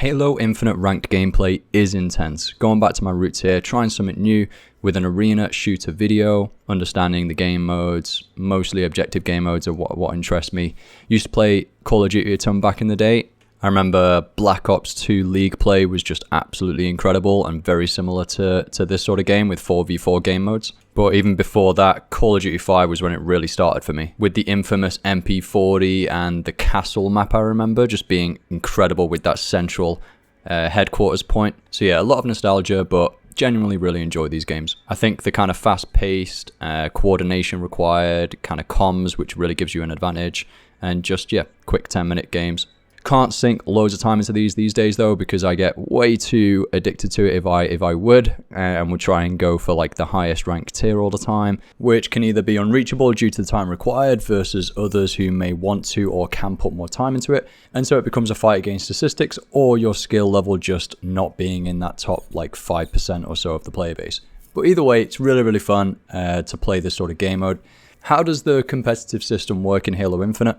Halo Infinite ranked gameplay is intense. Going back to my roots here, trying something new with an arena shooter video, understanding the game modes, mostly objective game modes are what interests me. Used to play Call of Duty a ton back in the day. I remember Black Ops 2 League play was just absolutely incredible and very similar to this sort of game with 4v4 game modes. But even before that, Call of Duty 5 was when it really started for me. With the infamous MP40 and the castle map, I remember just being incredible with that central headquarters point. So yeah, a lot of nostalgia, but genuinely really enjoy these games. I think the kind of fast-paced, coordination required, kind of comms, which really gives you an advantage, and just, yeah, quick 10-minute games. Can't sink loads of time into these days though, because I get way too addicted to it if I would, and would try and go for like the highest ranked tier all the time, which can either be unreachable due to the time required versus others who may want to or can put more time into it, and so it becomes a fight against statistics or your skill level just not being in that top like 5% or so of the player base. But either way, it's really fun to play this sort of game mode. How does the competitive system work in Halo Infinite?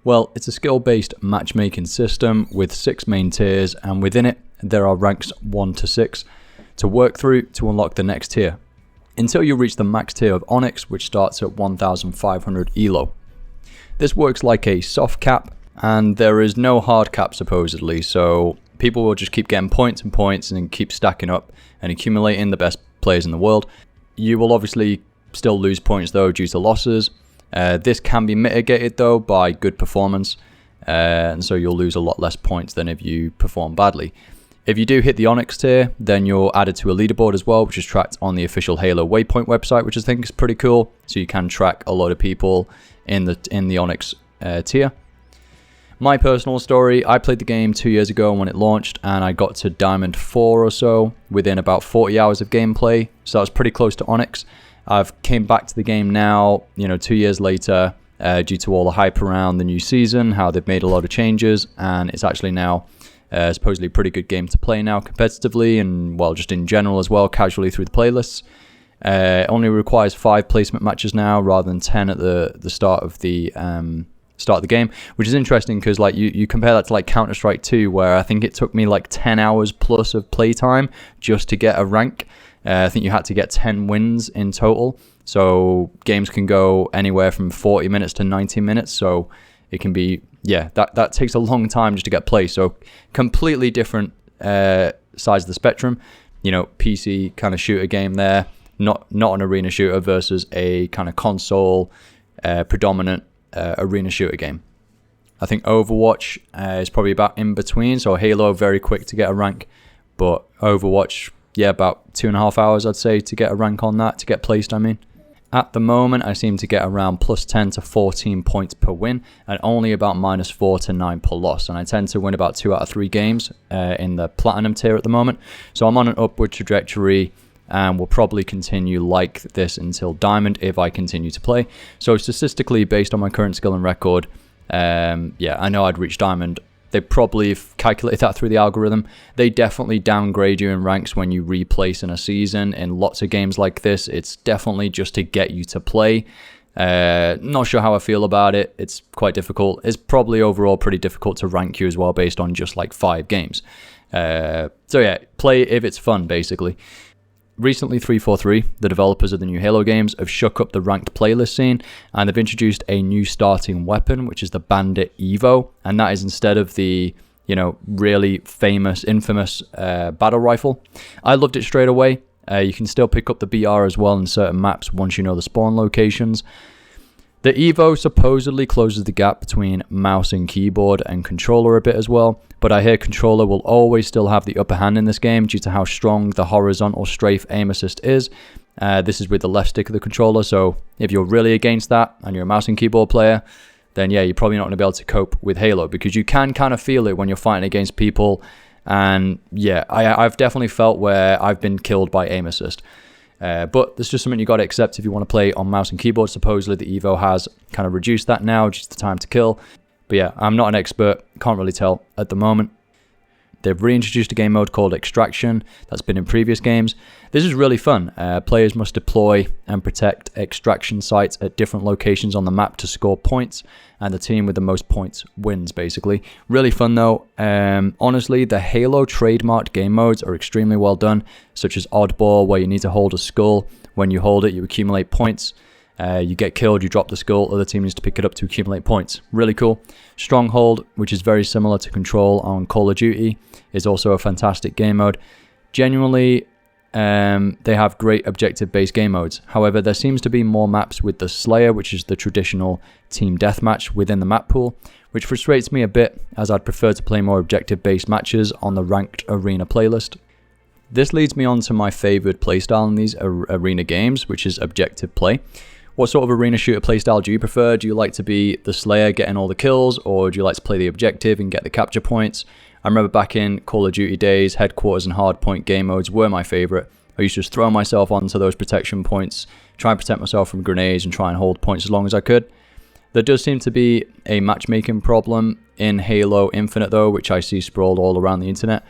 Well, it's a skill-based matchmaking system with 6 main tiers, and within it, there are ranks 1 to 6 to work through to unlock the next tier, until you reach the max tier of Onyx, which starts at 1,500 ELO. This works like a soft cap, and there is no hard cap supposedly, so people will just keep getting points and points and keep stacking up and accumulating the best players in the world. You will obviously still lose points though due to losses. This can be mitigated though by good performance, and so you'll lose a lot less points than if you perform badly. If you do hit the Onyx tier, then you're added to a leaderboard as well, which is tracked on the official Halo Waypoint website, which I think is pretty cool. So you can track a lot of people in the Onyx tier. My personal story, I played the game 2 years ago when it launched, and I got to Diamond 4 or so within about 40 hours of gameplay, so I was pretty close to Onyx. I've came back to the game now, 2 years later, due to all the hype around the new season, how they've made a lot of changes, and it's actually now supposedly a pretty good game to play now competitively, and well, just in general as well, casually through the playlists. It only requires 5 placement matches now rather than 10 at the start of the game, which is interesting because like you compare that to like Counter-Strike 2, where I think it took me like 10 hours plus of playtime just to get a rank. I think you had to get 10 wins in total, so games can go anywhere from 40 minutes to 90 minutes, so it can be, yeah, that takes a long time just to get play, so completely different sides of the spectrum, PC kind of shooter game there, not an arena shooter versus a kind of console predominant arena shooter game. I think Overwatch is probably about in between, so Halo very quick to get a rank, but Overwatch, yeah, about 2.5 hours, I'd say, to get a rank on that, to get placed, I mean. At the moment, I seem to get around plus 10 to 14 points per win, and only about minus 4 to 9 per loss. And I tend to win about 2 out of 3 games in the Platinum tier at the moment. So I'm on an upward trajectory, and will probably continue like this until Diamond if I continue to play. So statistically, based on my current skill and record, yeah, I know I'd reach Diamond. They probably calculated that through the algorithm. They definitely downgrade you in ranks when you replace in a season. In lots of games like this, it's definitely just to get you to play. Not sure how I feel about it. It's quite difficult. It's probably overall pretty difficult to rank you as well based on just like 5 games. So yeah, play if it's fun, basically. Recently, 343, the developers of the new Halo games, have shook up the ranked playlist scene, and they've introduced a new starting weapon, which is the Bandit Evo, and that is instead of the, really famous, infamous battle rifle. I loved it straight away. You can still pick up the BR as well in certain maps once you know the spawn locations. The Evo supposedly closes the gap between mouse and keyboard and controller a bit as well, but I hear controller will always still have the upper hand in this game due to how strong the horizontal strafe aim assist is. This is with the left stick of the controller, so if you're really against that and you're a mouse and keyboard player, then yeah, you're probably not going to be able to cope with Halo, because you can kind of feel it when you're fighting against people, and yeah, I've definitely felt where I've been killed by aim assist. But there's just something you got to accept if you want to play on mouse and keyboard. Supposedly the Evo has kind of reduced that now, just the time to kill. But yeah, I'm not an expert, can't really tell at the moment. They've reintroduced a game mode called Extraction that's been in previous games. This is really fun. Players must deploy and protect extraction sites at different locations on the map to score points, and the team with the most points wins, basically. Really fun though. Honestly, the Halo trademarked game modes are extremely well done, such as Oddball, where you need to hold a skull. When you hold it, you accumulate points. You get killed, you drop the skull, other team needs to pick it up to accumulate points. Really cool. Stronghold, which is very similar to Control on Call of Duty, is also a fantastic game mode. Genuinely, they have great objective-based game modes. However, there seems to be more maps with the Slayer, which is the traditional team deathmatch within the map pool, which frustrates me a bit, as I'd prefer to play more objective-based matches on the ranked arena playlist. This leads me on to my favorite playstyle in these arena games, which is objective play. What sort of arena shooter playstyle do you prefer? Do you like to be the Slayer getting all the kills, or do you like to play the objective and get the capture points? I remember back in Call of Duty days, Headquarters and Hardpoint game modes were my favorite. I used to just throw myself onto those protection points, try and protect myself from grenades and try and hold points as long as I could. There does seem to be a matchmaking problem in Halo Infinite though, which I see sprawled all around the internet.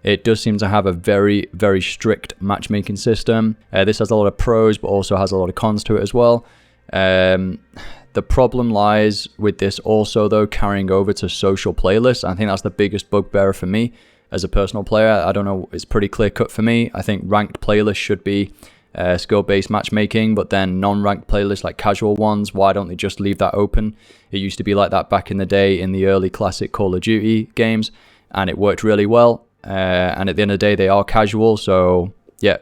It does seem to have a very, very strict matchmaking system. This has a lot of pros, but also has a lot of cons to it as well. The problem lies with this also, though, carrying over to social playlists. I think that's the biggest bugbear for me as a personal player. I don't know, it's pretty clear cut for me. I think ranked playlists should be skill-based matchmaking, but then non-ranked playlists like casual ones, why don't they just leave that open? It used to be like that back in the day in the early classic Call of Duty games, and it worked really well. And at the end of the day, they are casual, so yeah,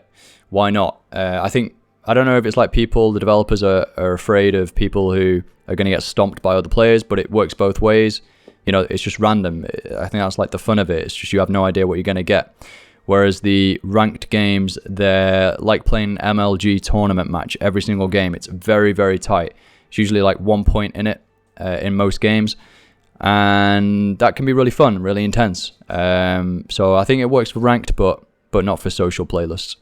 why not? I don't know if it's like the developers are afraid of people who are going to get stomped by other players, but it works both ways. You know, it's just random. I think that's like the fun of it. It's just you have no idea what you're going to get. Whereas the ranked games, they're like playing an MLG tournament match every single game. It's very, very tight. It's usually like 1 point in it in most games. And that can be really fun, really intense. So I think it works for ranked, but not for social playlists.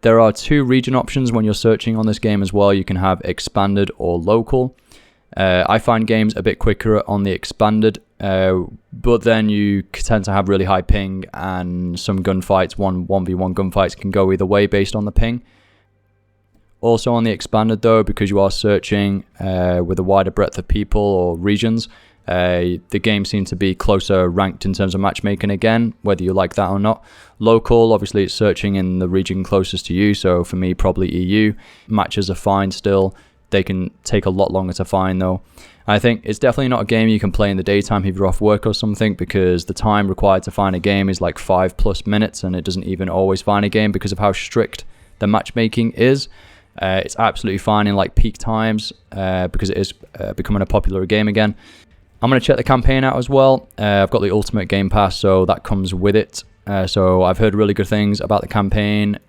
There are 2 region options when you're searching on this game as well. You can have expanded or local. I find games a bit quicker on the expanded, but then you tend to have really high ping, and some gunfights, 1v1 gunfights, can go either way based on the ping. Also on the expanded though, because you are searching with a wider breadth of people or regions, the game seems to be closer ranked in terms of matchmaking again, whether you like that or not. Local, obviously it's searching in the region closest to you, so for me probably EU. Matches are fine still. They can take a lot longer to find though. I think it's definitely not a game you can play in the daytime if you're off work or something, because the time required to find a game is like 5+ minutes, and it doesn't even always find a game because of how strict the matchmaking is. It's absolutely fine in like peak times because it is becoming a popular game again. I'm going to check the campaign out as well. I've got the Ultimate Game Pass, so that comes with it. So I've heard really good things about the campaign.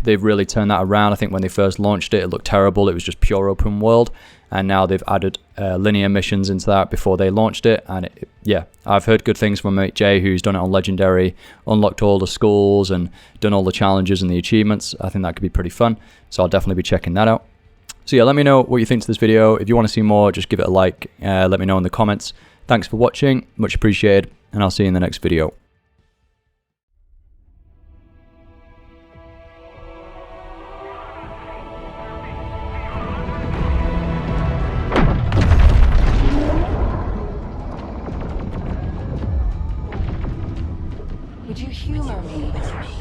They've really turned that around. I think when they first launched it, it looked terrible. It was just pure open world. And now they've added linear missions into that before they launched it. And yeah, I've heard good things from my mate Jay, who's done it on Legendary, unlocked all the skulls and done all the challenges and the achievements. I think that could be pretty fun. So I'll definitely be checking that out. So yeah, let me know what you think to this video. If you want to see more, just give it a like. Let me know in the comments. Thanks for watching. Much appreciated. And I'll see you in the next video. Would you humor me?